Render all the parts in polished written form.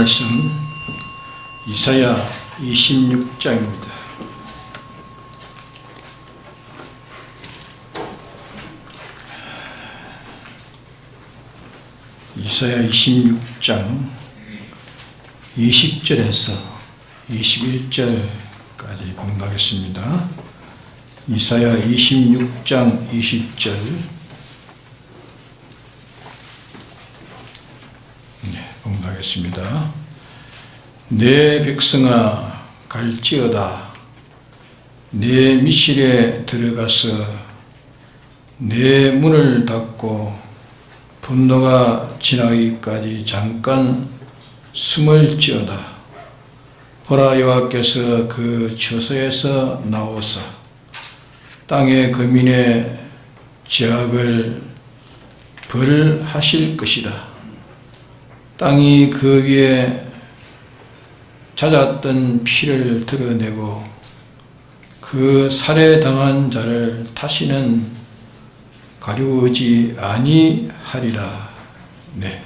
말씀 이사야 26장입니다. 이사야 26장 20절에서 21절까지 공부하겠습니다. 이사야 26장 20절 공부하겠습니다. 내 백성아 갈지어다. 내 미실에 들어가서 내 문을 닫고 분노가 지나기까지 잠깐 숨을 지어다. 보라, 여호와께서 그 처소에서 나오사 땅의 거민의 죄악을 벌하실 것이다. 땅이 그 위에 잦았던 피를 드러내고 그 살해당한 자를 다시는 가리우지 아니하리라. 네.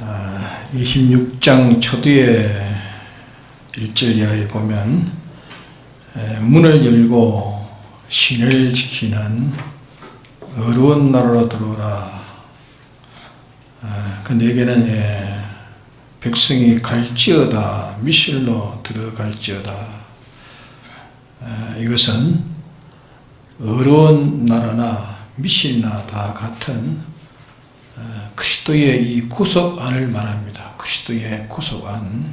아, 26장 초뒤에 1절 이하에 보면 문을 열고 신을 지키는 어려운 나라로 들어오라. 그 내게는 백성이 갈지어다, 미실로 들어갈지어다. 이것은 어려운 나라나 미실이나 다 같은 그리스도의 이 구속안을 말합니다. 그리스도의 구속안.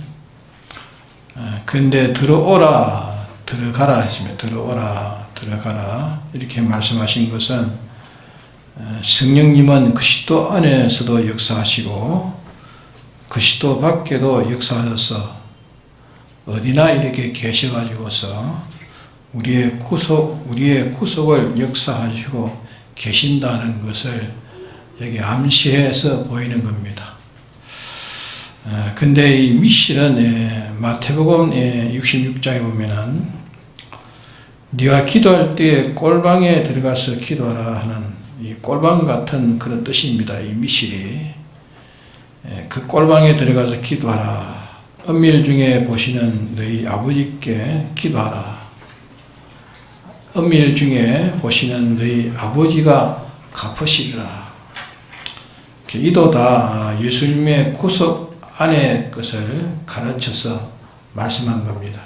그런데 들어오라, 들어가라 했으면 들어오라, 들어가라 이렇게 말씀하신 것은 성령님은 그리스도 안에서도 역사하시고 그리스도 밖에도 역사하셔서 어디나 이렇게 계셔가지고서 우리의 구속을 역사하시고 계신다는 것을 여기 암시해서 보이는 겁니다. 근데 이 미실은 마태복음 66장에 보면은 네가 기도할 때에 꼴방에 들어가서 기도하라 하는 이 꼴방 같은 그런 뜻입니다. 이 미실이. 그 꼴방에 들어가서 기도하라. 은밀 중에 보시는 너희 아버지께 기도하라. 은밀 중에 보시는 너희 아버지가 갚으시리라. 이도 다 예수님의 구속 안의 것을 가르쳐서 말씀한 겁니다.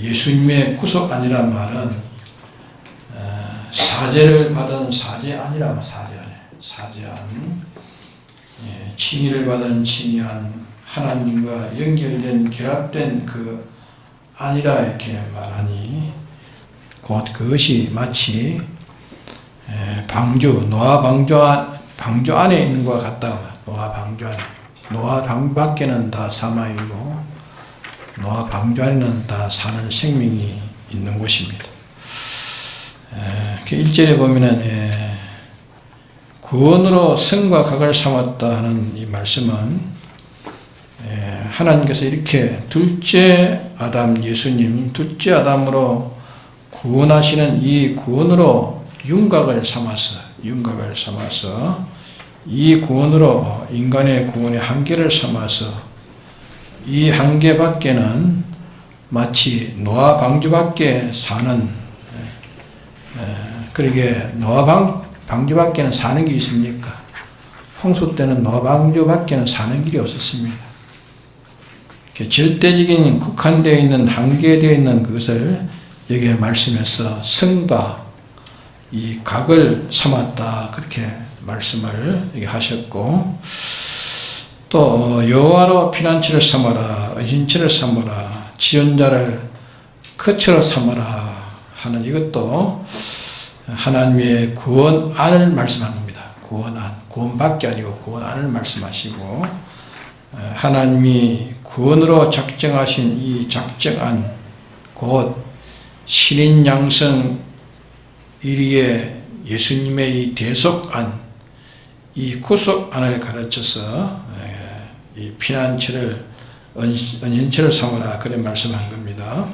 예수님의 구속 아니란 말은 사죄를 받은 사죄안이라고 사죄안, 칭의를 받은 칭의안, 하나님과 연결된 결합된 그 안이라 이렇게 말하니 곧 그것이 마치 방주, 노아 방주 안에 있는 것과 같다. 노아 방주 안에. 노아 방주 밖에는 다 사망이고 노아 방주 안에는 다 사는 생명이 있는 곳입니다. 1절에 보면은 구원으로 성과 각을 삼았다 하는 이 말씀은 하나님께서 이렇게 둘째 아담 예수님, 둘째 아담으로 구원하시는 이 구원으로 윤곽을 삼아서 이 구원으로 인간의 구원의 한계를 삼아서 이 한계 밖에는 마치 노아 방주 밖에 사는, 그러게 노아 방주 밖에는 사는 길이 있습니까? 홍수 때는 노아 방주 밖에는 사는 길이 없었습니다. 절대적인 국한되어 있는, 한계되어 있는 그것을 여기에 말씀해서 성과 이 각을 삼았다 그렇게 말씀을 여기 하셨고, 또 여호와로 피난처를 삼아라, 은신처를 삼아라, 지존자를 거처로 삼아라 하는 이것도 하나님의 구원안을 말씀한 겁니다. 구원안, 구원밖에 아니고 구원안을 말씀하시고, 하나님이 구원으로 작정하신 이 작정안, 곧 신인 양성 1위의 예수님의 이 대속안, 이 구속안을 가르쳐서 이 피난처를 은신처를 삼으라 그래 말씀한 겁니다.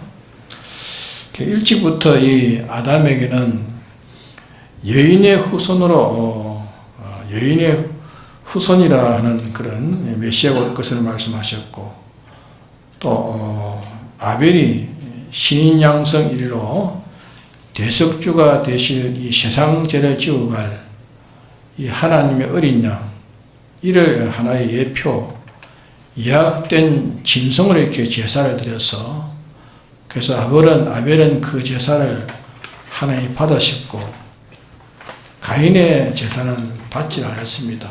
일찍부터 이 아담에게는 여인의 후손으로 여인의 후손이라 하는 그런 메시아가 올 것을 말씀하셨고, 또 아벨이 신인 양성 이리로 대속주가 되실 이 세상 죄를 지고 갈 이 하나님의 어린 양, 이를 하나의 예표, 예약된 짐승으로 이렇게 제사를 드려서, 그래서 아벨은 그 제사를 하나님이 받으셨고 가인의 제사는 받지 않았습니다.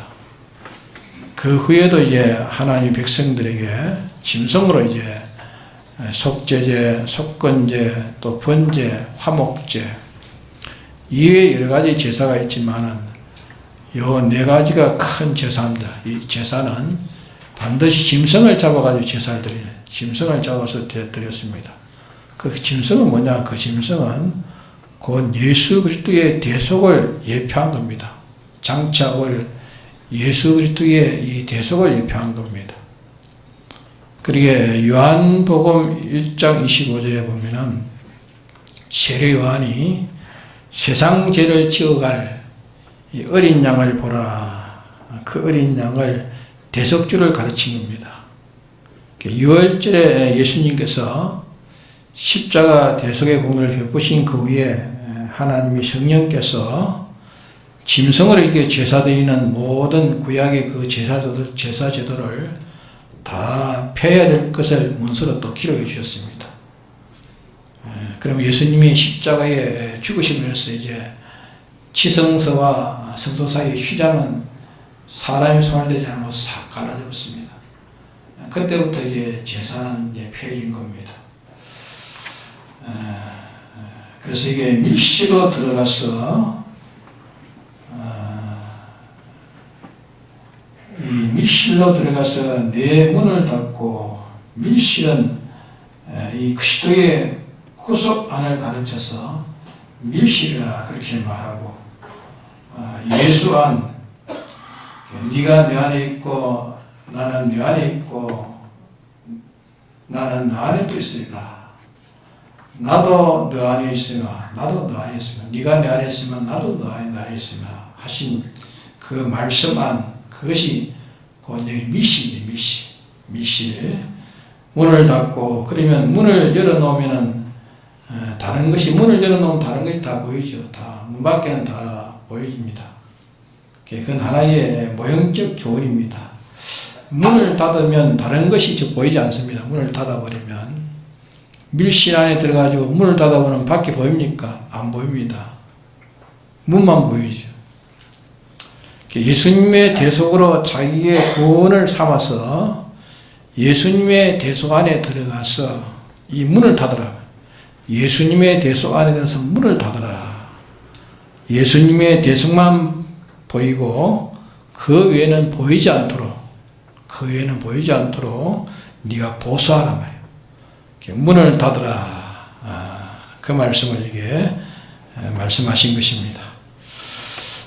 그 후에도 이제 하나님 백성들에게 짐승으로 이제 속죄제, 속건제, 또 번제, 화목제, 이외에 여러 가지 제사가 있지만은 요 네 가지가 큰 제사입니다. 이 제사는 반드시 짐승을 잡아가지고 제사를 드려요. 짐승을 잡아서 드렸습니다. 그 짐승은 뭐냐? 그 짐승은 곧 예수 그리스도의 대속을 예표한 겁니다. 장차 올 예수 그리스도의 이 대속을 예표한 겁니다. 그러게 요한복음 1장 25절에 보면은 세례 요한이 세상 죄를 지어갈 이 어린 양을 보라. 그 어린 양을 대속주를 가르친 겁니다. 6월절에 예수님께서 십자가 대속의 공로를 베푸신 그 후에 하나님이 성령께서 짐승으로 이렇게 제사드리는 모든 구약의 그 제사 제도를 다 폐해야 될 것을 문서로 또 기록해 주셨습니다. 그럼 예수님이 십자가에 죽으시면서 이제 치성서와 성소 사이의 휘장은 사람이 손을 대지 않고 싹 갈라졌습니다. 그때부터 이제 제사는 이제 폐해진 겁니다. 그래서 이게 밀실로 들어가서 이 밀실로 들어가서 내 문을 닫고, 밀실은 이 그리스도의 구속 안을 가르쳐서 밀실이라 그렇게 말하고, 예수 안, 네가 내 안에 있고 나는 내 안에 있고 나는 너 안에 또 있으리라. 나도 너 안에 있으며 나도 너 안에 있으며 네가 내 안에 있으면 나도 너 안에 있으며 하신 그 말씀 안, 그것이 곧 밀실이에요. 밀실. 문을 닫고, 그러면 문을 열어놓으면은 다른 것이, 문을 열어놓으면 다른 것이 다 보이죠. 다 문 밖에는 다 보입니다. 그건 하나의 모형적 교훈입니다. 문을 닫으면 다른 것이 보이지 않습니다. 문을 닫아버리면 밀실 안에 들어가지고 문을 닫아보면 밖에 보입니까? 안 보입니다. 문만 보이죠. 예수님의 대속으로 자기의 구원을 삼아서 예수님의 대속 안에 들어가서 이 문을 닫으라. 예수님의 대속 안에 들어서 문을 닫으라. 예수님의 대속만 보이고 그 외에는 보이지 않도록, 네가 보수하라 말이에요. 문을 닫으라. 그 말씀을 이게 말씀하신 것입니다.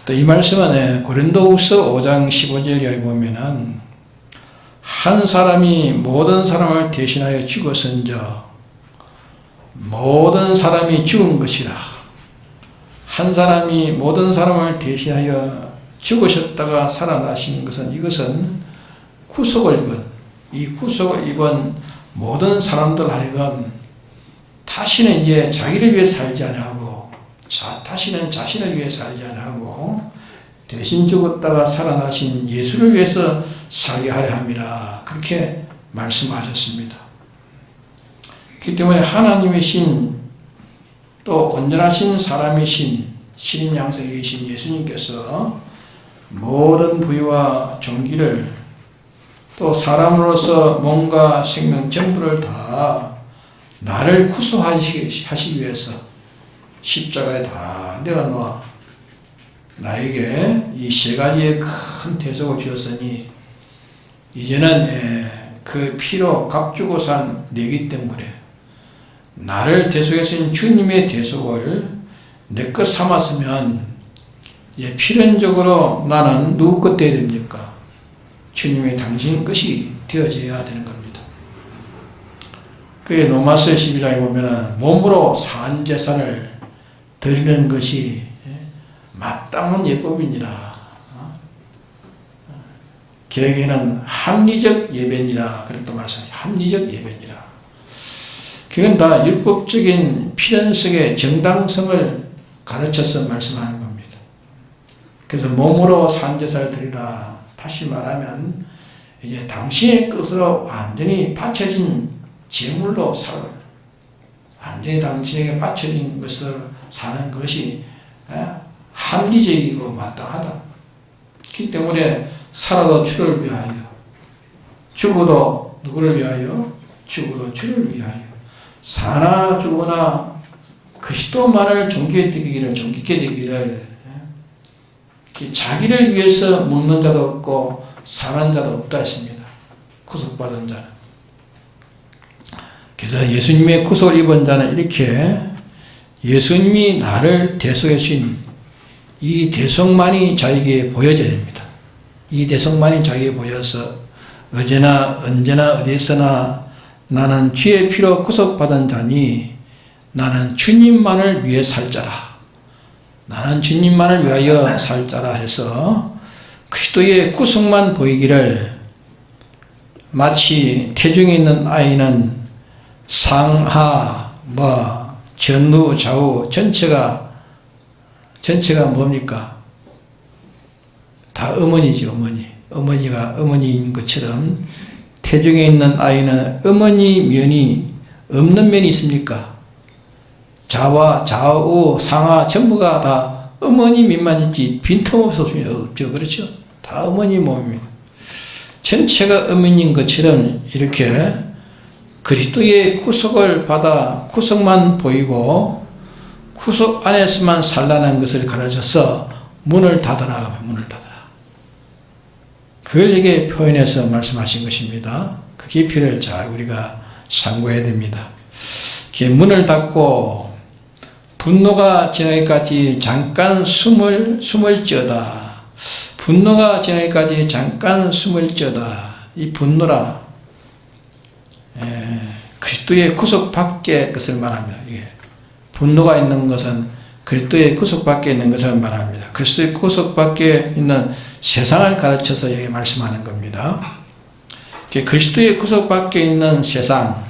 또 이 말씀은 고린도후서 5장 15절에 보면은 한 사람이 모든 사람을 대신하여 죽었은저 모든 사람이 죽은 것이라. 한 사람이 모든 사람을 대신하여 죽으셨다가 살아나신 것은, 이것은 구속을 입은, 이 구속을 입은 모든 사람들 하여금 다시는 이제 자기를 위해 살지 않고, 다시는 자신을 위해 살지 않고 대신 죽었다가 살아나신 예수를 위해서 살게 하려 함이라. 그렇게 말씀하셨습니다. 그렇기 때문에 하나님이신, 또 온전하신 사람이신 신인 양성이신 예수님께서 모든 부위와 종기를, 또 사람으로서 몸과 생명 전부를 다 나를 구속하시기 위해서 십자가에 다 내어놓아 나에게 이 세 가지의 큰 대속을 주었으니 이제는 그 피로 값주고 산 내기 때문에 나를 대속하신 주님의 대속을 내 것 삼았으면 필연적으로 나는 누구 것 되어야 됩니까? 주님의 당신 것이 되어져야 되는 겁니다. 그게 로마서 12장에 보면 몸으로 산 제사를 드리는 것이 마땅한 예법이니라. 개혁에는 합리적 예배니라. 그랬던 말씀, 합리적 예배니라. 그건 다 율법적인 필연성의 정당성을 가르쳐서 말씀하는 겁니다. 그래서 몸으로 산제사를 드리라. 다시 말하면 이제 당신의 뜻으로 완전히 바쳐진 제물로 살아. 완전히 당신에게 바쳐진 것을 사는 것이 합리적이고 마땅하다. 그렇기 때문에 살아도 주를 위하여, 죽어도 누구를 위하여? 죽어도 주를 위하여. 사나 죽으나 그리스도만을 존귀케 되기를. 자기를 위해서 먹는 자도 없고 사는 자도 없다 했습니다. 구속받은 자는. 그래서 예수님의 구속을 입은 자는 이렇게 예수님이 나를 대속해 주신 이 대속만이 자에게 보여져야 됩니다. 이 대속만이 자기에게 보여서 언제나 어디서나 나는 주의 피로 구속받은 자니 나는 주님만을 위해 살 자라. 나는 주님만을 위하여 살 자라 해서 그리스도의 구속만 보이기를, 마치 태중에 있는 아이는 상하 전후 좌우 전체가 뭡니까? 다 어머니죠. 어머니가 어머니인 것처럼 태중에 있는 아이는 어머니 면이 없는 면이 있습니까? 좌우 상하 전부가 다 어머니 면만 있지 빈틈없이 없죠. 그렇죠? 다 어머니 몸입니다. 전체가 어머니인 것처럼 이렇게 그리스도의 구속을 받아 구속만 보이고 구속 안에서만 살라는 것을 가르쳐서 문을 닫아라. 그걸 이게 표현해서 말씀하신 것입니다. 그 깊이를 잘 우리가 상고해야 됩니다. 문을 닫고 분노가 지나기까지 잠깐 숨을 찌어다. 분노가 지나기까지 잠깐 숨을 찌어다. 이 분노라 그리스도의 구속 밖의 것을 말합니다. 분노가 있는 것은 그리스도의 구속 밖에 있는 것을 말합니다. 그리스도의 구속 밖에 있는 세상을 가르쳐서 여기 말씀하는 겁니다. 그리스도의 구속 밖에 있는 세상,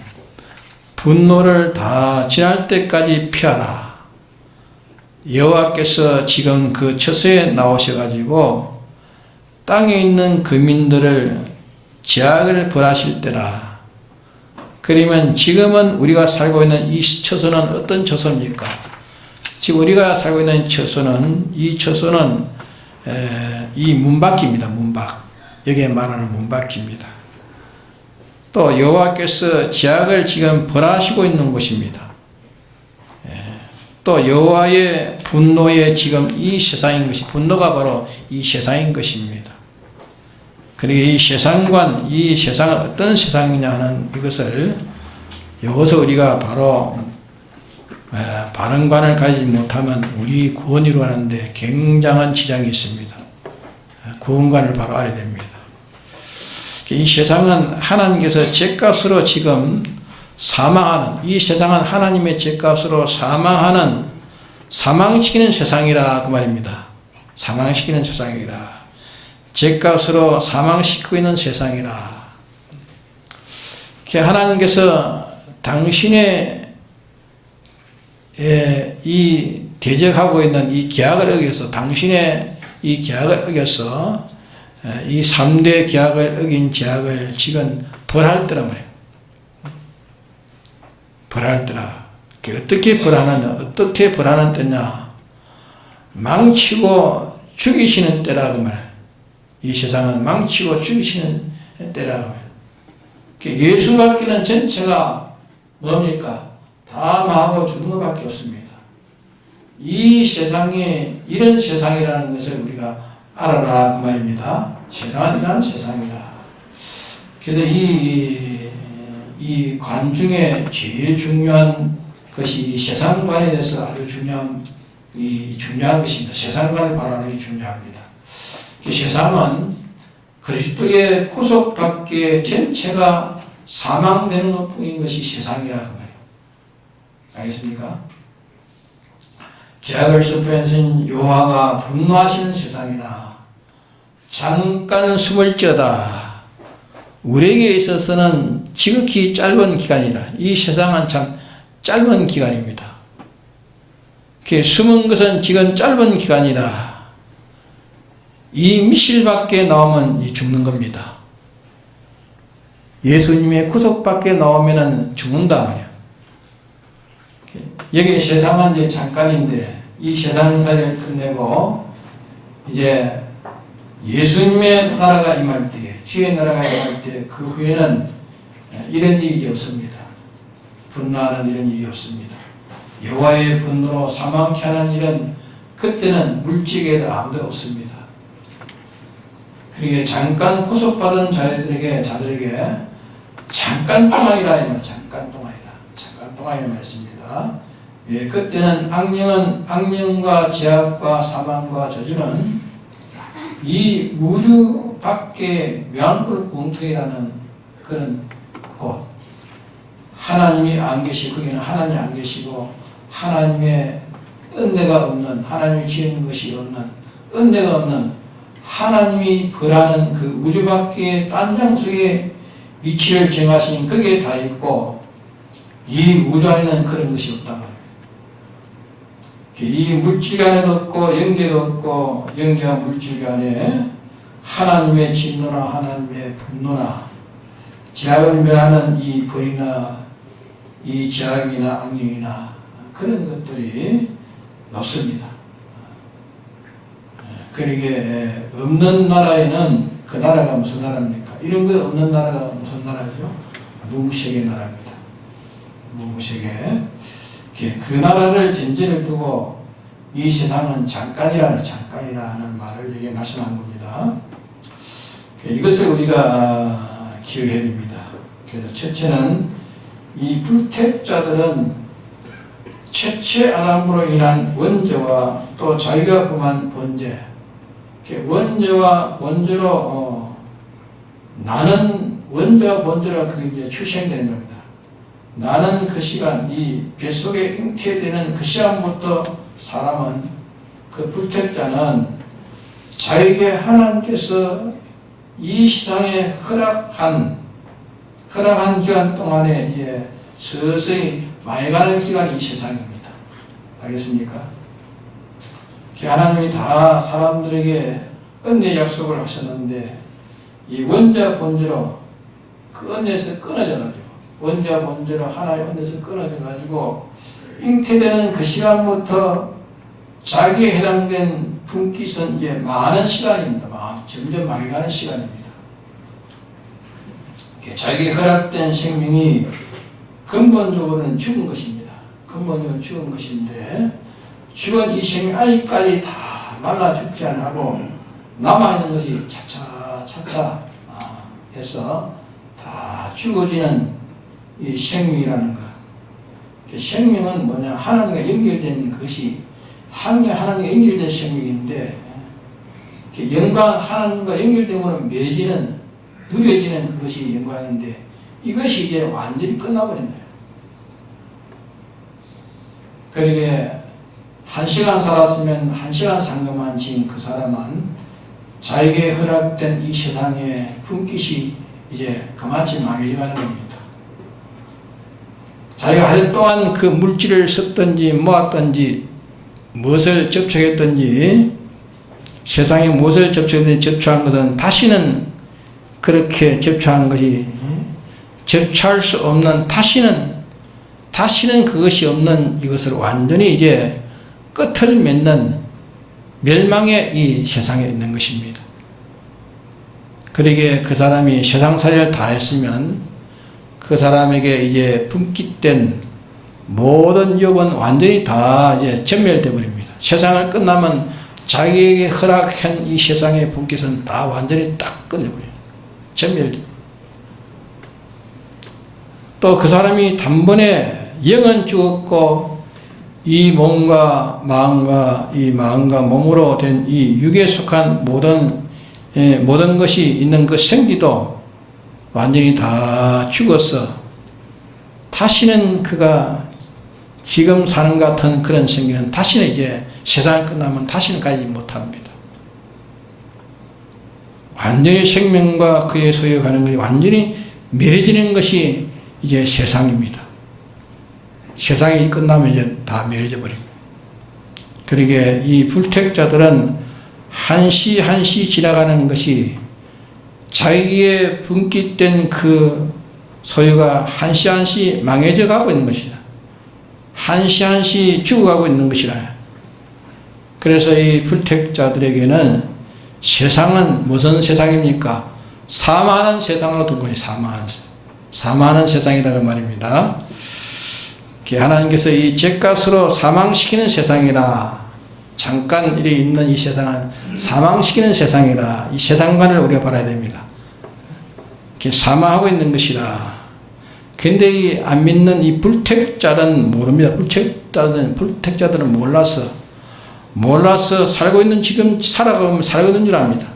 분노를 다 지날 때까지 피하라. 여호와께서 지금 그 처소에 나오셔가지고 땅에 있는 거민들을 제약을 벌하실 때라. 그러면 지금은 우리가 살고 있는 이 처소는 어떤 처소입니까? 지금 우리가 살고 있는 처소는, 이 처소는 이 문밖입니다. 문밖. 여기에 말하는 문밖입니다. 또 여호와께서 제약을 지금 벌하시고 있는 곳입니다. 또 여호와의 분노의 지금 이 세상인 것이, 분노가 바로 이 세상인 것입니다. 그리고 이 세상관, 이 세상은 어떤 세상이냐 하는 이것을 우리가 바로 바른관을 가지지 못하면 우리 구원이 이루어가는데 굉장한 지장이 있습니다. 구원관을 바로 알아야 됩니다. 이 세상은 하나님께서 죄값으로 지금 사망하는, 이 세상은 하나님의 죄값으로 사망시키는 세상이라 그 말입니다. 사망시키는 세상이라. 죄값으로 사망시키고 있는 세상이라. 하나님께서 당신의 이 대적하고 있는 이 계약을 어겨서, 당신의 이 계약을 어겨서 이 3대 계약을 어긴 죄악을 지금 벌할 때란 말이에요. 벌할 때라. 어떻게 벌하는 때냐? 망치고 죽이시는 때라 그 말이에요. 이 세상은 망치고 죽이시는 때라 그 말이에요. 예수 받기는 전체가 뭡니까? 다 망하고 죽는 것밖에 없습니다. 이 세상이 이런 세상이라는 것을 우리가 알아라 그 말입니다. 세상은 이런 세상이다. 그래서 이 관 중에 제일 중요한 것이 세상관에 대해서 아주 중요한 것입니다. 세상관을 바라는 게 중요합니다. 세상은 그리스도의 구속밖에 전체가 사망되는 것뿐인 것이 세상이라 그 말이에요. 알겠습니까? 죄악을 스프레신 여호와가 분노하시는 세상이다. 잠깐 숨을지어다. 우리에게 있어서는 지극히 짧은 기간이다. 이 세상은 참 짧은 기간입니다. 숨은 것은 지금 짧은 기간이다. 이 미실 밖에 나오면 죽는 겁니다. 예수님의 구속 밖에 나오면 죽는다 말이야. 여기 세상은 이제 잠깐인데 이 세상살이를 끝내고 이제 예수님의 나라가 임할 때에, 주의 나라가 임할 때 그 후에는 이런 일이 없습니다. 분노하는 이런 일이 없습니다. 여호와의 분노로 사망케 하는 일은 그때는 물질에도 아무도 없습니다. 그러니까 잠깐 구속받은 자들에게 잠깐 동안이다. 잠깐 동안이다. 잠깐 동안이라는 말씀입니다. 예, 그때는 악령과 죄악과 사망과 저주는 이 우주 밖에 묘한불 공통이라는 그런 곳, 하나님이 안 계시고 거기는 하나님이 안 계시고 하나님의 은혜가 없는, 하나님이 지은 것이 없는, 은혜가 없는 하나님이 벌하는 그 우주 밖의 딴 장속에 위치를 정하신 그게 다 있고 이 우주 안에는 그런 것이 없단 말이에요. 이 물질간에도 없고 영계도 없고 영계와 물질간에 하나님의 진노나 하나님의 분노나 죄악을 멸하는 이 벌이나 이 죄악이나 악령이나 그런 것들이 없습니다. 그러게 없는 나라에는 그 나라가 무슨 나라입니까? 이런 거 없는 나라가 무슨 나라죠? 무무색의 나라입니다. 무무색의. 그 나라를 전제를 두고 이 세상은 잠깐이라는 말을 여기 말씀한 겁니다. 이것을 우리가 기억해야 됩니다. 그래서 첫째는 이 불택자들은 최초의 아담으로 인한 원죄와 또 자기가 범한 번죄, 원죄와 번죄로 나는 원죄와 번죄로 그게 이제 출생되는 겁니다. 나는 그 시간, 이 뱃속에 잉태되는 그 시간부터 사람은, 그 불택자는 자에게 하나님께서 이 세상에 허락한 기간 동안에 이제 서서히 망해가는 기간이 이 세상입니다. 알겠습니까? 하나님이 다 사람들에게 은혜 약속을 하셨는데 이 원죄와 번죄로 그 은혜에서 끊어져가지고 원죄와 번죄로 하나의 은혜에서 끊어져가지고 잉태되는 그 시간부터 자기에 해당된 분깃은 이제 많은 시간입니다. 점점 망해가는 시간입니다. 자기에게 허락된 생명이 근본적으로는 죽은 것입니다. 근본적으로 죽은 것인데 죽은 이 생명이 아직까지 다 말라 죽지 않고 남아있는 것이 차차 해서 다 죽어지는 이 생명이라는 것. 생명은 뭐냐? 하나님과 연결된 것이 하나님과 연결된 생명인데 영광 하나님과 연결되면 누려지는 그것이 영광인데 이것이 이제 완전히 끝나버린다. 그러게 1시간 살았으면 1시간 상금만 지은 그 사람은 자에게 허락된 이 세상의 분깃이 이제 그만치 망해가는 겁니다. 자기가 할 동안 그 물질을 썼든지 모았든지 무엇을 접촉했든지 세상에 무엇을 접촉한 것은 다시는 그렇게 접촉한 것이 접촉할 수 없는 다시는 그것이 없는 이것을 완전히 이제 끝을 맺는 멸망의 이 세상에 있는 것입니다. 그러기에 그 사람이 세상살이를 다 했으면 그 사람에게 이제 분깃된 모든 욕은 완전히 다 이제 전멸되어 버립니다. 세상을 끝나면 자기에게 허락한 이 세상의 분깃은 다 완전히 딱 끊어버려요. 전멸돼. 또 그 사람이 단번에 영은 죽었고 이 몸과 마음과 몸으로 된 이 육에 속한 모든 것이 있는 그 생기도 완전히 다 죽었어. 다시는 그가 지금 사는 것 같은 그런 생기는 다시는 이제 세상을 끝나면 다시는 가지 못합니다. 완전히 생명과 그의 소유에 가는 것이 완전히 멸해지는 것이 이제 세상입니다. 세상이 끝나면 이제 다 멸해져 버립니다. 그러게 이 불택자들은 한시 한시 지나가는 것이 자기의 분깃된 그 소유가 한시 한시 망해져 가고 있는 것이다. 한시 한시 죽어가고 있는 것이라. 그래서 이 불택자들에게는 세상은 무슨 세상입니까? 사망하는 세상으로 둔 거예요. 사망하는 세상이다 그 말입니다. 하나님께서 이 죄값으로 사망시키는 세상이라. 잠깐 이래 있는 이 세상은 사망시키는 세상이라. 이 세상관을 우리가 봐야 됩니다. 사망하고 있는 것이라. 근데 이 안 믿는 이 불택자는 모릅니다. 불택자들은 몰라서 살고 있는 지금 살고 있는 줄 압니다.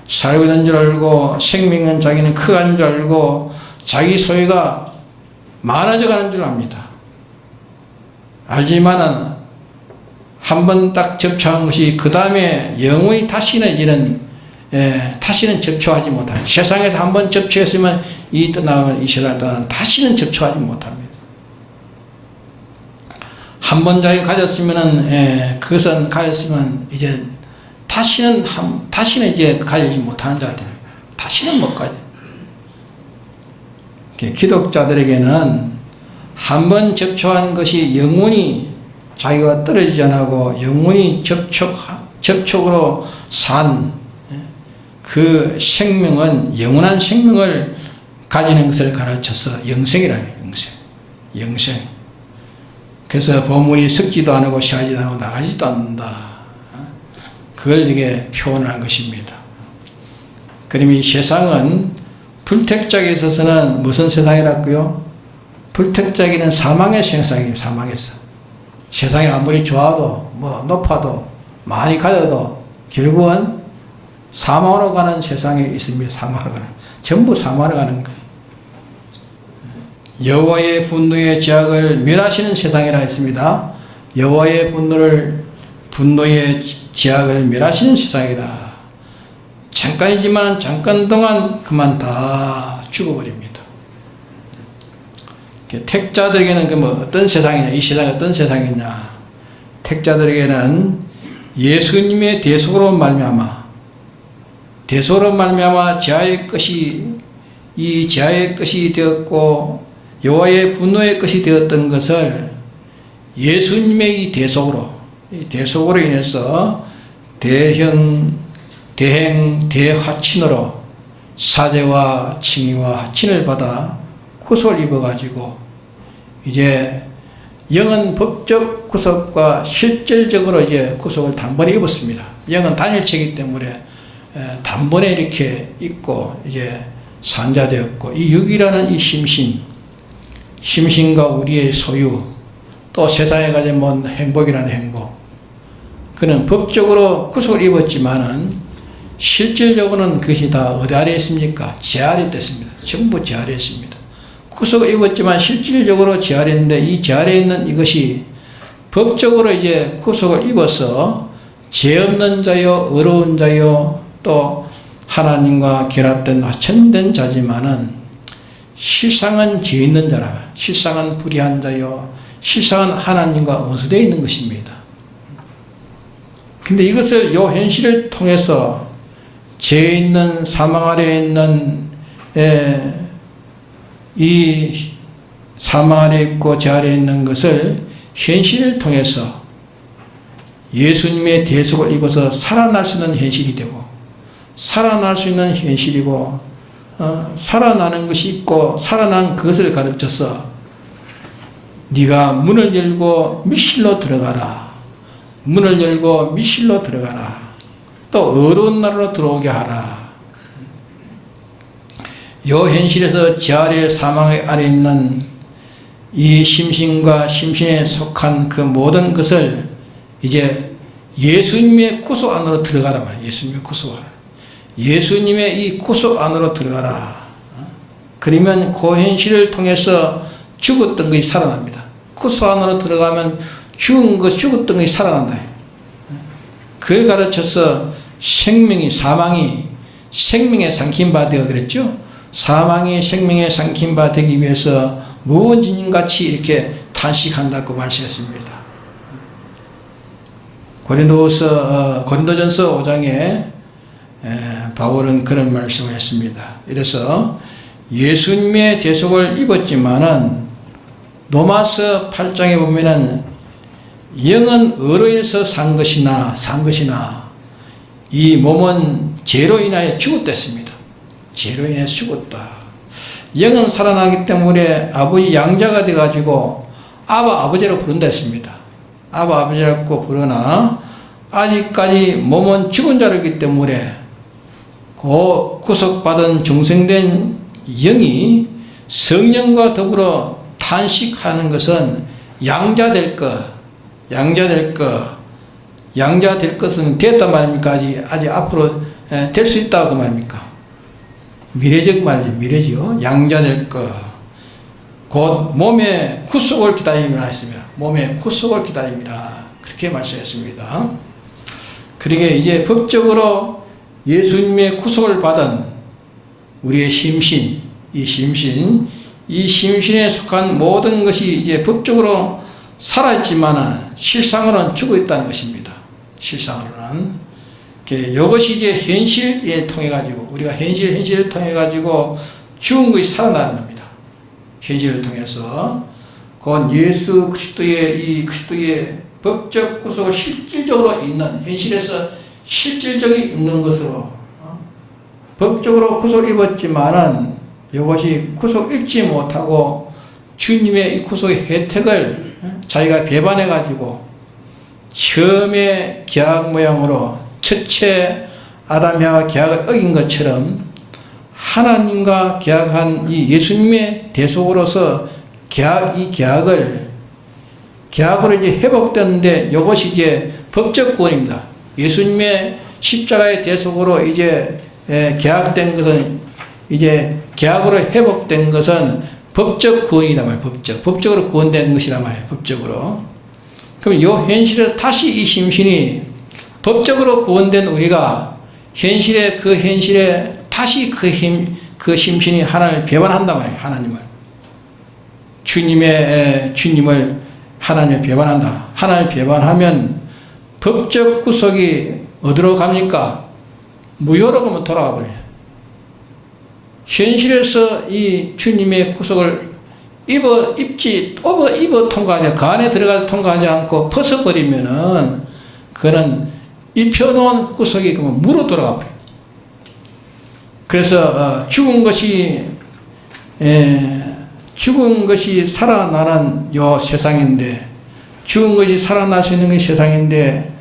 살고 있는 줄 알고 생명은 자기는 크한 줄 알고 자기 소유가 많아져 가는 줄 압니다. 알지만은 한 번 딱 접촉한 것이 그 다음에 영원히 다시는 접촉하지 못합니다. 세상에서 한 번 접촉했으면 이 세상을 떠나면 다시는 접촉하지 못합니다. 한 번 자기가 가졌으면은 그것은 가졌으면 이제 다시는 이제 가지지 못하는 자가 됩니다. 다시는 못 가져. 기독자들에게는 한 번 접촉하는 것이 영원히 자기가 떨어지지 않고 영원히 접촉으로 산 그 생명은 영원한 생명을 가지는 것을 가르쳐서 영생이라는 영생. 그래서 보물이 썩지도 않고 시하지도 않고 나가지도 않는다. 그걸 이게 표현을 한 것입니다. 그럼 이 세상은 불택자에 있어서는 무슨 세상이라고요? 불택자에게는 사망의 세상이에요. 사망에서. 세상이 아무리 좋아도 높아도 많이 가져도 결국은 사망으로 가는 세상에 있습니다. 전부 사망으로 가는 거예요. 여호와의 분노의 제약을 멸하시는 세상이라 했습니다. 여호와의 분노의 제약을 멸하시는 세상이다. 잠깐이지만 잠깐 동안 그만 다 죽어버립니다. 택자들에게는 어떤 세상이냐, 이 세상이 어떤 세상이냐. 택자들에게는 예수님의 대속으로 말미암아 제아의 것이 되었고 여호와의 분노의 것이 되었던 것을 예수님의 이 대속으로 인해서 대화친으로 사죄와 칭의와 하친을 받아 구속을 입어가지고 이제 영은 법적 구속과 실질적으로 이제 구속을 단번에 입었습니다. 영은 단일체이기 때문에 단번에 이렇게 입고 이제 산자되었고, 이 육이라는 이 심신과 우리의 소유, 또 세상에 가진 행복이라는 행복, 그는 법적으로 구속을 입었지만은 실질적으로는 그것이 다 어디 아래에 있습니까? 제 아래에 있습니다. 전부 제 아래에 있습니다. 구속을 입었지만 실질적으로 제 아래에 있는데, 이 제 아래에 있는 이것이 법적으로 이제 구속을 입어서 죄 없는 자요, 의로운 자요, 또 하나님과 결합된 화천된 자지만은 실상은 죄 있는 자라, 실상은 불의한 자요, 실상은 하나님과 원수되어 있는 것입니다. 근데 이것을 요 현실을 통해서 죄 있는 사망 아래에 있는 이 사망 아래에 있고 죄 아래에 있는 것을 현실을 통해서 예수님의 대속을 입어서 살아날 수 있는 현실이 되고, 살아날 수 있는 현실이고, 살아나는 것이 있고, 살아난 그것을 가르쳐서 네가 문을 열고密실로 들어가라, 문을 열고密실로 들어가라, 또 어려운 나라로 들어오게 하라. 요 현실에서 제 아래 사망 아래 있는 이 심신과 심신에 속한 그 모든 것을 이제 예수님의 구속 안으로 들어가라 말이에요. 예수님의 이 구속 안으로 들어가라. 그러면 그 현실을 통해서 죽었던 것이 살아납니다. 구속 안으로 들어가면 죽었던 것이 살아난다. 그걸 가르쳐서 사망이 생명에 삼킨 바 되어 그랬죠. 사망이 생명에 삼킨 바 되기 위해서 무언진같이 이렇게 탄식한다고 말씀했습니다. 고린도전서 5장에 바울은 그런 말씀을 했습니다. 이래서 예수님의 대속을 입었지만은 로마서 8장에 보면은 영은 의로 인해서 산 것이나 이 몸은 죄로 인하여 죽었댔습니다. 죄로 인해서 죽었다. 영은 살아나기 때문에 아버지 양자가 돼가지고 아버지라고 부른다 했습니다. 아버지라고 부르나 아직까지 몸은 죽은 자이기 때문에 그 구속받은 중생된 영이 성령과 더불어 탄식하는 것은 양자될 것은 됐단 말입니까? 아직 앞으로 될 수 있다고 그 말입니까? 미래적 말이죠. 미래죠. 양자될 것. 곧 몸의 구속을 기다림이라 했으며 몸의 구속을 기다림이라 그렇게 말씀했습니다. 그러게 이제 법적으로 예수님의 구속을 받은 우리의 심신, 이 심신에 속한 모든 것이 이제 법적으로 살아있지만은 실상으로는 죽어 있다는 것입니다. 실상으로는. 이것이 이제 현실에 통해 가지고 우리가 현실을 통해 가지고 죽은 것이 살아나는 겁니다. 현실을 통해서 곧 예수 그리스도의 법적 구속을 실질적으로 있는 현실에서 실질적이 있는 것으로 법적으로 구속을 입었지만은 이것이 구속 입지 못하고 주님의 이 구속의 혜택을 자기가 배반해 가지고 처음에 계약 모양으로 첫째 아담과 계약을 어긴 것처럼 하나님과 계약한 이 예수님의 대속으로서 이 계약으로 이제 회복되는데 이것이 이제 법적 구원입니다. 예수님의 십자가의 대속으로 이제 계약된 것은 이제 계약으로 회복된 것은 법적 구원이다 말이에요. 법적으로 구원된 것이다 말이에요. 법적으로. 그럼 이 현실에 다시 이 심신이 법적으로 구원된 우리가 현실에 다시 그 심신이 하나님을 배반한단 말이에요. 주님을 하나님을 배반한다. 하나님을 배반하면 법적 구속이 어디로 갑니까? 무효로 가면 돌아가 버려요. 현실에서 이 주님의 구속을 입어 통과하지, 그 안에 들어가서 통과하지 않고 벗어버리면은 그거는 입혀놓은 구속이 그러면 무로 돌아가 버려요. 그래서 죽은 것이 살아나는 요 세상인데, 죽은 것이 살아날 수 있는 것이 세상인데,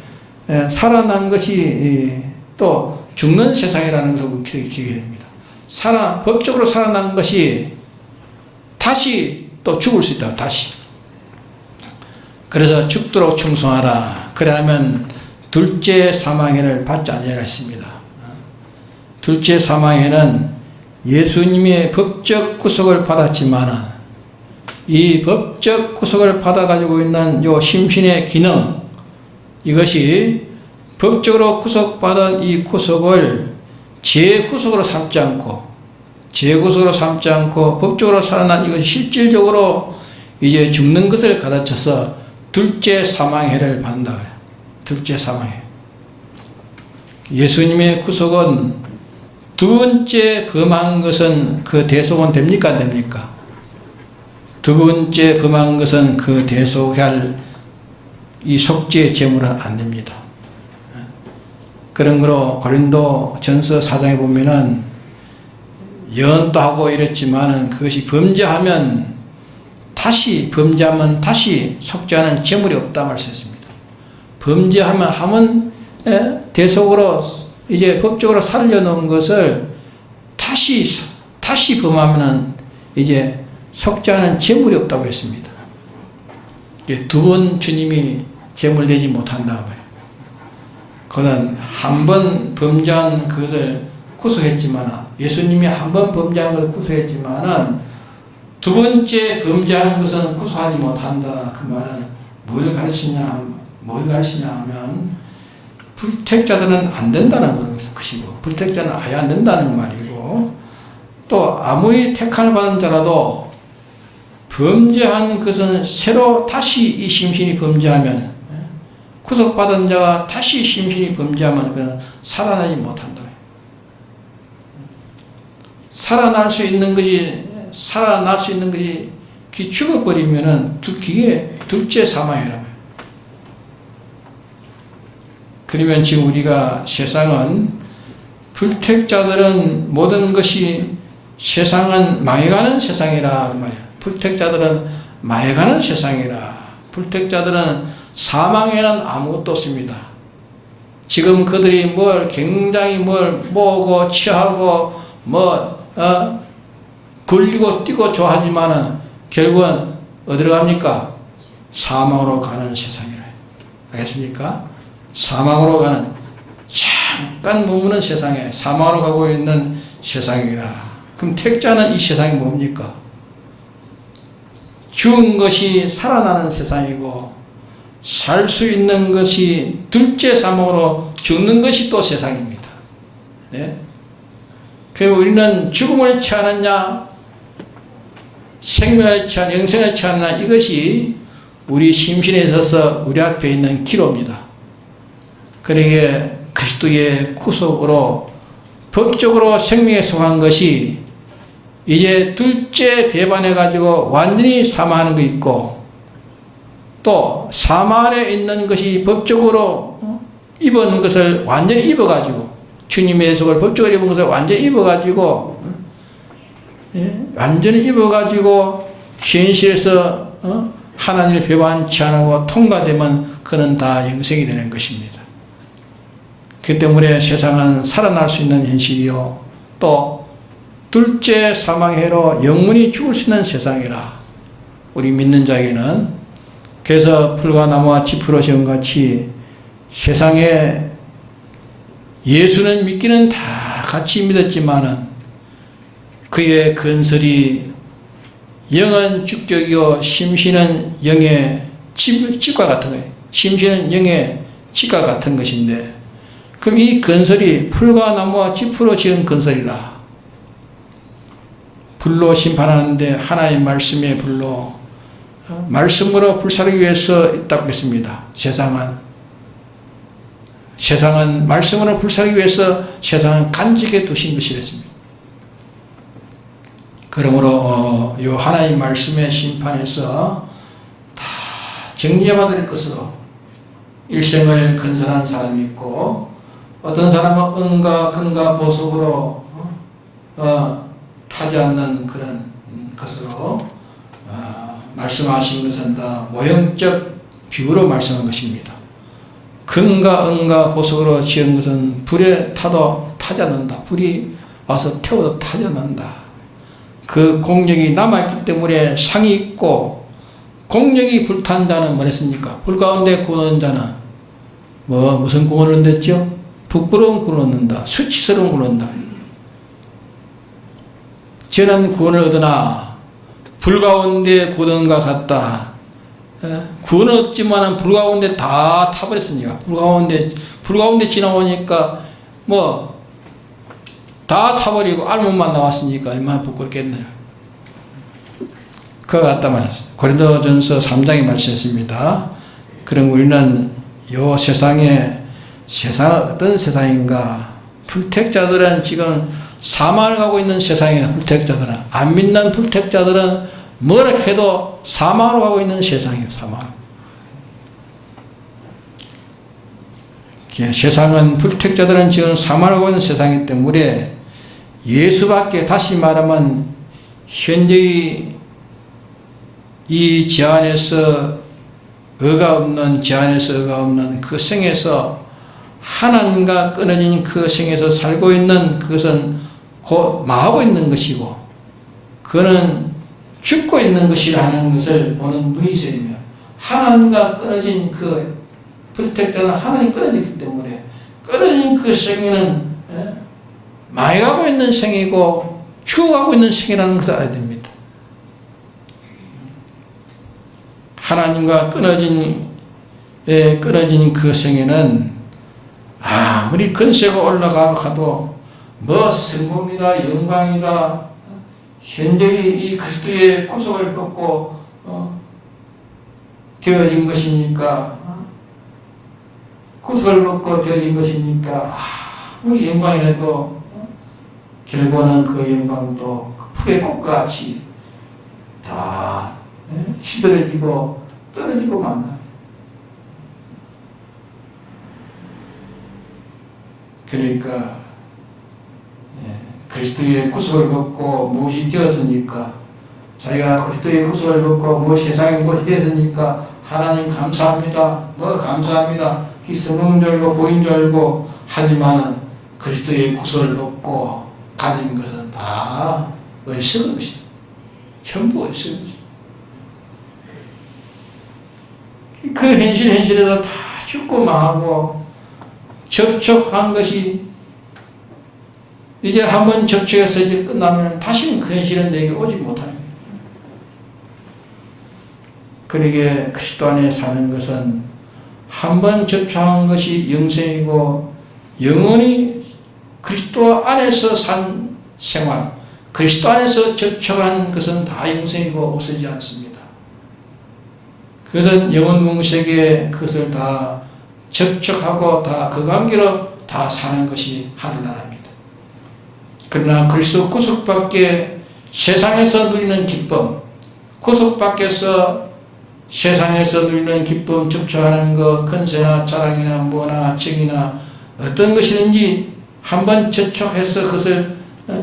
살아난 것이 또 죽는 세상이라는 것을 기억해야 됩니다. 법적으로 살아난 것이 다시 또 죽을 수 있다. 다시. 그래서 죽도록 충성하라. 그러면 둘째 사망해를 받지 아니하라 했습니다. 둘째 사망해는 예수님의 법적 구속을 받았지만 이 법적 구속을 받아가지고 있는 요 심신의 기능, 이것이 법적으로 구속받은 이 구속을 재구속으로 삼지 않고 법적으로 살아난 이것이 실질적으로 이제 죽는 것을 가르쳐서 둘째 사망해를 받는다. 둘째 사망해. 예수님의 구속은 두 번째 범한 것은 그 대속은 됩니까? 안 됩니까? 두 번째 범한 것은 그 대속할 이 속죄의 제물은 안 됩니다. 그런 거로 고린도 전서 4장에 보면은 예언도 하고 이랬지만은 그것이 범죄하면 다시 속죄하는 제물이 없다 말씀했습니다. 범죄하면 대속으로 이제 법적으로 살려놓은 것을 다시 범하면은 이제 속죄하는 제물이 없다고 했습니다. 두 번 주님이 제물 되지 못한다고 해요. 그는 한 번 범죄한 것을 구속했지만, 예수님이 한 번 범죄한 것을 구속했지만은 두 번째 범죄하는 것은 구속하지 못한다. 그 말은 뭘 가르치냐 하면 불택자들은 안 된다는 것이고 불택자는 아예 안 된다는 말이고 또 아무리 택함을 받은 자라도 범죄한 것은 새로 다시 이 심신이 범죄하면 구속받은 자가 다시 심신이 범죄하면 그는 살아나지 못한다. 살아날 수 있는 것이 죽어버리면은 그게 둘째 사망이라고요. 그러면 지금 우리가 세상은 불택자들은 모든 것이 세상은 망해가는 세상이라 그 말이야. 불택자들은 망해가는 세상이라. 불택자들은 사망에는 아무것도 없습니다. 지금 그들이 굉장히 모으고 취하고 굴리고 뛰고 좋아하지만은 결국은 어디로 갑니까? 사망으로 가는 세상이라. 알겠습니까? 사망으로 가는, 잠깐 머무는 세상에 사망으로 가고 있는 세상이라. 그럼 택자는 이 세상이 뭡니까? 죽은 것이 살아나는 세상이고 살 수 있는 것이 둘째 사망으로 죽는 것이 또 세상입니다. 네? 그리고 우리는 죽음을 취하느냐 생명을 취하느냐 영생을 취하느냐 이것이 우리 심신에 있어서 우리 앞에 있는 기로입니다. 그러기에 그리스도의 구속으로 법적으로 생명에 속한 것이 이제 둘째 배반해 가지고 완전히 사망하는 거 있고 또 사망 안에 있는 것이 법적으로 입은 것을 완전히 입어 가지고 주님의 속을 법적으로 입은 것을 완전히 입어 가지고 완전히 입어 가지고 현실에서 하나님을 배반치 않고 통과되면 그는 다 영생이 되는 것입니다. 그 때문에 세상은 살아날 수 있는 현실이요 또 둘째 사망해로 영원히 죽을 수 있는 세상이라. 우리 믿는 자에게는 그래서 풀과 나무와 지푸로 지은 같이 세상에 예수는 믿기는 다 같이 믿었지만은 그의 건설이 영은 주격이요 심신은 영의 집과 같은 거예요. 심신은 영의 집과 같은 것인데 그럼 이 건설이 풀과 나무와 지푸로 지은 건설이라. 불로 심판하는데 하나의 말씀의 불로 말씀으로 불사르기 위해서 있다고 했습니다. 세상은 말씀으로 불사르기 위해서 세상은 간직해 두신 것이랬습니다. 그러므로 요 하나의 말씀의 심판에서 다 정죄받을 것으로 일생을 건설한 사람이 있고 어떤 사람은 은과 근과 보석으로 타지 않는 그런 것으로 말씀하신 것은 다 모형적 비유로 말씀한 것입니다. 금과 은과 보석으로 지은 것은 불에 타도 타지 않는다. 불이 와서 태워도 타지 않는다. 그 공력이 남아있기 때문에 상이 있고 공력이 불탄 자는 뭐랬습니까? 불 가운데 구는 자는 무슨 구원을 얻었죠? 부끄러운 구원을 얻는다. 수치스러운 구원을 얻는다. 저는 구원을 얻으나 불 가운데 구던과 같다. 구원을 얻지만은 불 가운데 다 타버렸으니까. 불 가운데 지나오니까 다 타버리고 알몸만 나왔으니까 얼마나 부끄럽겠네요. 그와 같다 말했어요. 고린도전서 3장에 말씀했습니다. 그럼 우리는 요 세상은 어떤 세상인가? 불택자들은 지금 사망을 가고 있는 세상이다. 불택자들은 안 믿는 불택자들은 뭐라 해도 사망으로 가고 있는 세상이에요. 세상은 불택자들은 지금 사망을 가고 있는 세상이기 때문에 예수밖에 다시 말하면 현재의 이 제한에서 의가 없는 그 생에서 하나님과 끊어진 그 생에서 살고 있는 그것은 곧 망하고 있는 것이고 그는 죽고 있는 것이라는 것을 보는 눈이 있어야 됩니다. 하나님과 끊어진 그 불택자는 하나님 끊어졌기 때문에 끊어진 그 생에는 망해가고 있는 생이고 죽어가고 있는 생이라는 것을 알아야 됩니다. 하나님과 끊어진 그 생애는 아무리 근세가 올라가도 뭐 성공이다 영광이다 현재의 이 그리스도의 구속을 받고 되어진 것이니까 구속을 받고 되어진 것이니까 아무리 영광이라도 결국은 그 영광도 풀의 꽃과 같이 다 시들어지고 떨어지고 만나. 그러니까 그리스도의 구속을 받고 무엇이 되었습니까? 자기가 그리스도의 구속을 받고 무엇이 세상에 무엇이 되었습니까? 하나님 감사합니다. 뭐 감사합니다. 성령 줄 알고 보인 줄 알고 하지만은 그리스도의 구속을 받고 가진 것은 다 어리석은 것이다. 전부 어리석은 것이다. 그 현실에서 다 죽고 망하고 접촉한 것이 이제 한번 접촉해서 이제 끝나면 다시는 그 현실은 내게 오지 못하는 거예요. 그러기에 그리스도 안에 사는 것은 한번 접촉한 것이 영생이고 영원히 그리스도 안에서 산 생활, 그리스도 안에서 접촉한 것은 다 영생이고 없어지지 않습니다. 그것은 영원 문세계에 그것을 다 접촉하고 다 그 관계로 다 사는 것이 하늘나라입니다. 그러나 그리스도 구속밖에 세상에서 누리는 기쁨, 구속 밖에서 세상에서 누리는 기쁨, 접촉하는 것, 근세나 자랑이나 뭐나 정이나 어떤 것이든지 한번 접촉해서 그것을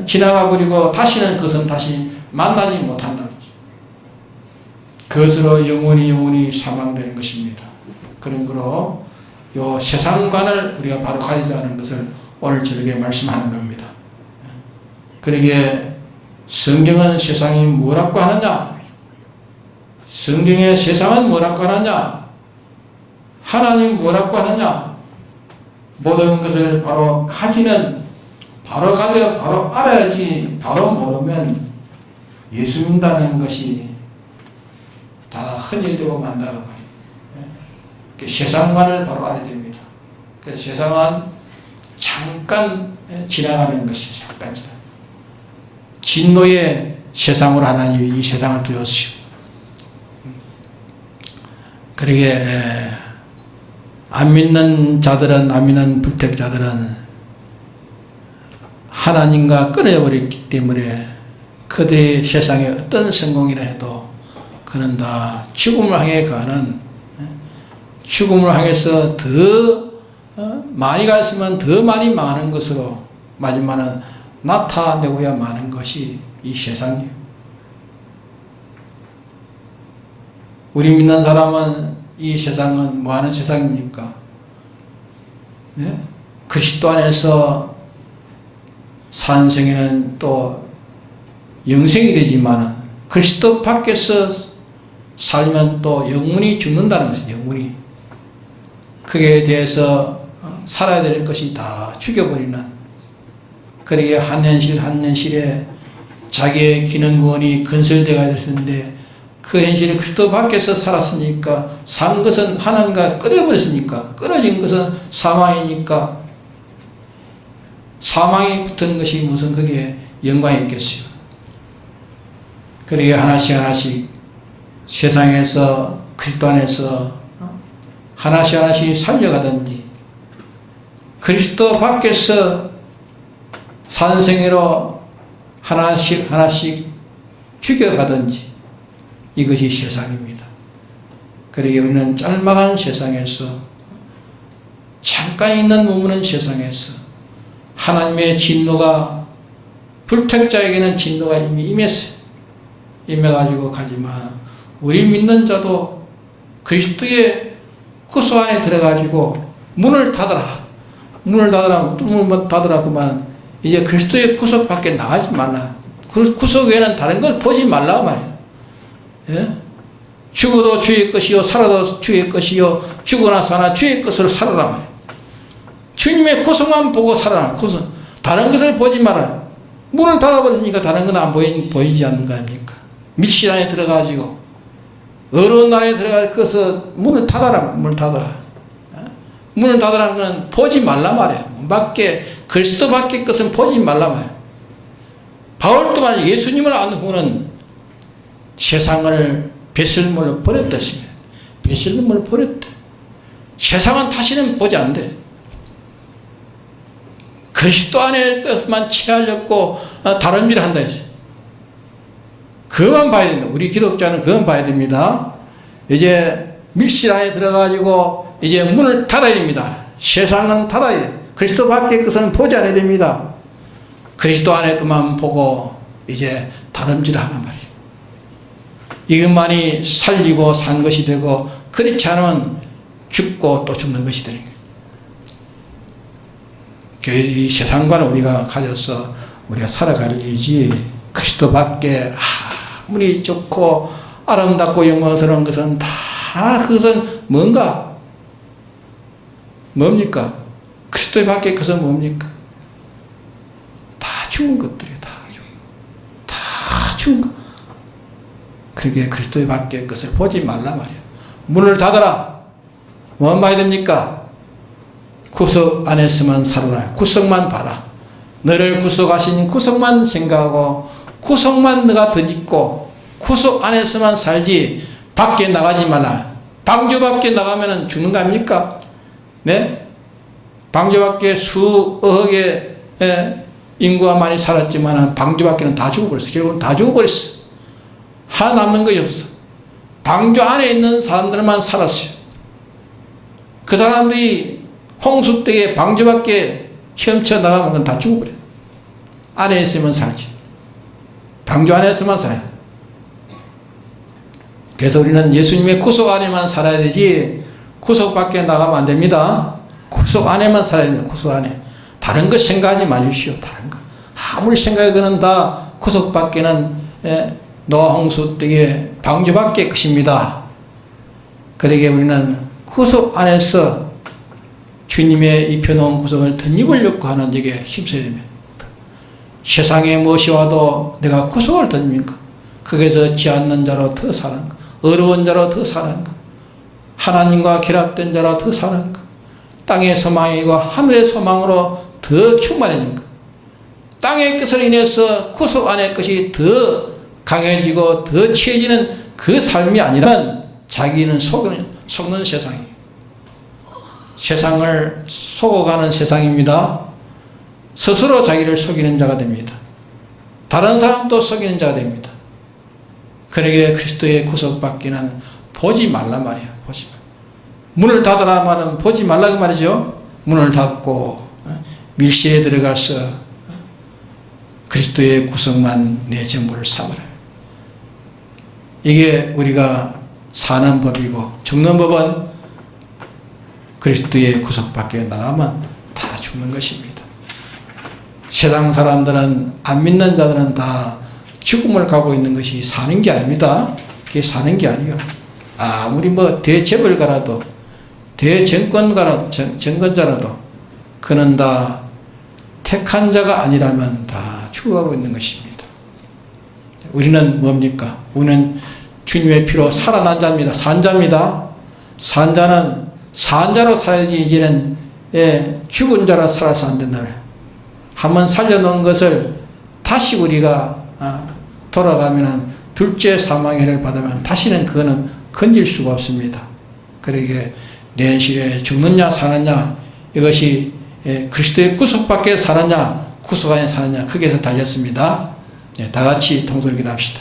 지나가 버리고 다시는 그것은 다시 만나지 못한다. 그것으로 영원히 사망되는 것입니다. 그런 거로 요 세상관을 우리가 바로 가지자는 것을 오늘 저에게 말씀하는 겁니다. 그러기에 성경은 세상이 뭐라고 하느냐? 성경의 세상은 뭐라고 하느냐? 하나님 뭐라고 하느냐? 모든 것을 바로 가지는 바로 가져 바로 알아야지 바로 모르면 예수 믿는다는 것이 다 헌일되고 만다고 말이에요. 세상만을 바로 알아야 됩니다. 세상은 잠깐 지나가는 것이 잠깐 지나. 진노의 세상으로 하나님이 이 세상을 두었시오. 그러게 안 믿는 자들은, 안 믿는 불택자들은 하나님과 끊어져 버렸기 때문에 그들의 세상에 어떤 성공이라 해도 그는 다 죽음을 향해 가는, 죽음을 향해서 더 많이 갔으면 더 많이 망하는 것으로 마지막은 나타내고야 마는 것이 이 세상이에요. 우리 믿는 사람은 이 세상은 뭐 하는 세상입니까? 네? 그리스도 안에서 산 생에는 또 영생이 되지만 그리스도 밖에서 살면 또 영원히 죽는다는 것이죠. 영원히. 그에 대해서 살아야 될 것이 다 죽여버리는, 그러게 한 현실에 자기의 기능권이 건설되어야 됐는데 그 현실이 그리스도 밖에서 살았으니까 산 것은 하나님과 끊어버렸으니까 끊어진 것은 사망이니까 사망이 붙은 것이 무슨 그게 영광이 있겠어요. 그러게 하나씩 세상에서 그리스도 안에서 하나씩 살려가든지 그리스도 밖에서 산생애로 하나씩 죽여가든지 이것이 세상입니다. 그러기에 우리는 짤막한 세상에서 잠깐 있는 머무는 세상에서 하나님의 진노가 불택자에게는 진노가 이미 임했어요. 임해가지고 가지만 우리 믿는 자도 그리스도의 구속 안에 들어가지고 문을 닫아라 그만 이제 그리스도의 구속 밖에 나가지 말라. 그 구속 외에는 다른 걸 보지 말라 말이에요. 예? 죽어도 주의 것이요 살아도 주의 것이요 죽어나 사나 주의 것을 살아라 말이에요. 주님의 구속만 보고 살아라. 구속. 다른 것을 보지 마라. 문을 닫아버렸으니까 다른 건 안 보이지 않는 거 아닙니까? 밀실 안에 들어가지고 어려운 나라에 들어가서 문을 닫아라. 문을 닫아라. 문을 닫으라는 건 보지 말라 말이에요. 밖에 그리스도 밖의 것은 보지 말라 말이에요. 바울 또한 예수님을 아는 후는 세상을 배설물로 버렸다시며 배설물로 버렸다. 세상은 다시는 보지 않는데 그리스도 안에 것만 취하려고 다른 일을 한다 했어요. 그것만 봐야 됩니다. 우리 기독자는 그건 봐야 됩니다. 이제 밀실 안에 들어가지고 이제 문을 닫아야 됩니다. 세상은 닫아야 돼요. 그리스도 밖의 것은 보지 않아야 됩니다. 그리스도 안에 것만 보고 이제 다름질을 하는 말이에요. 이것만이 살리고 산 것이 되고 그렇지 않으면 죽고 또 죽는 것이 되는 거예요. 이 세상과는 우리가 가져서 우리가 살아갈 일이지 그리스도 밖에 아무리 좋고 아름답고 영광스러운 것은 다 그것은 뭡니까? 그리스도 밖의 것은 뭡니까? 다 죽은 것들이에요. 다 죽은 것. 그러기에 그리스도 밖의 것을 보지 말라 말이에요. 문을 닫아라. 뭐 봐야 됩니까? 구속 안에서만 살아라. 구속만 봐라. 너를 구속하신 구속만 생각하고 구속만 너가 덧입고 구속 안에서만 살지 밖에 나가지 말라. 방주 밖에 나가면 죽는 거 아닙니까? 네? 방주 밖에 수억의 인구가 많이 살았지만 방주 밖에는 다 죽어버렸어. 결국은 다 죽어버렸어. 하나 남는 것이 없어. 방주 안에 있는 사람들만 살았어요. 그 사람들이 홍수 때에 방주 밖에 헤엄쳐 나가면 그건 다 죽어버려. 안에 있으면 살지. 방주 안에서만 살아요. 그래서 우리는 예수님의 구속 안에만 살아야 되지 구속 밖에 나가면 안 됩니다. 구속 안에만 살아야 됩니다. 구속 안에. 다른 것 생각하지 마십시오. 다른 거. 아무리 생각하거든 다 구속 밖에는 노아 홍수 때에 방주 밖의 것입니다. 그러기에 우리는 구속 안에서 주님의 입혀놓은 구속을 덧입으려고 하는 적에 힘써야 됩니다. 세상에 무엇이 와도 내가 구속을 덧입니까? 거기서 지 않는 자로 더 사는 것, 어려운 자로 더 사는 것, 하나님과 결합된 자로 더 사는 것, 땅의 소망이고 하늘의 소망으로 더 충만해진 것, 땅의 것을 인해서 구속 안의 것이 더 강해지고 더 치해지는 그 삶이 아니라 자기는 속는 세상이에요. 세상을 속어가는 세상입니다. 스스로 자기를 속이는 자가 됩니다. 다른 사람도 속이는 자가 됩니다. 그러기에 그리스도의 구속받기는 보지 말라 말이에요. 보지 말라. 문을 닫으라 말은 보지 말라고 말이죠. 문을 닫고 밀실에 들어가서 그리스도의 구속만 내 전부를 삼으라. 이게 우리가 사는 법이고 죽는 법은 그리스도의 구속밖에 나가면 다 죽는 것입니다. 세상 사람들은 안 믿는 자들은 다 죽음을 가고 있는 것이 사는 게 아닙니다. 그게 사는 게 아니에요. 아무리 대재벌가라도 정권자라도 그는 다 택한 자가 아니라면 다 죽어가고 있는 것입니다. 우리는 뭡니까? 우리는 주님의 피로 살아난 자입니다. 산자입니다. 산자는 산자로 살아야지 이제는 죽은 자로 살아서 안 된다. 한번 살려놓은 것을 다시 우리가 돌아가면 둘째 사망의 해를 받으면 다시는 그거는 건질 수가 없습니다. 그러기에 내실에 죽느냐 사느냐 이것이 그리스도의 구속밖에 사느냐 구속 안에 사느냐 거기에서 달렸습니다. 다 같이 통솔기를 합시다.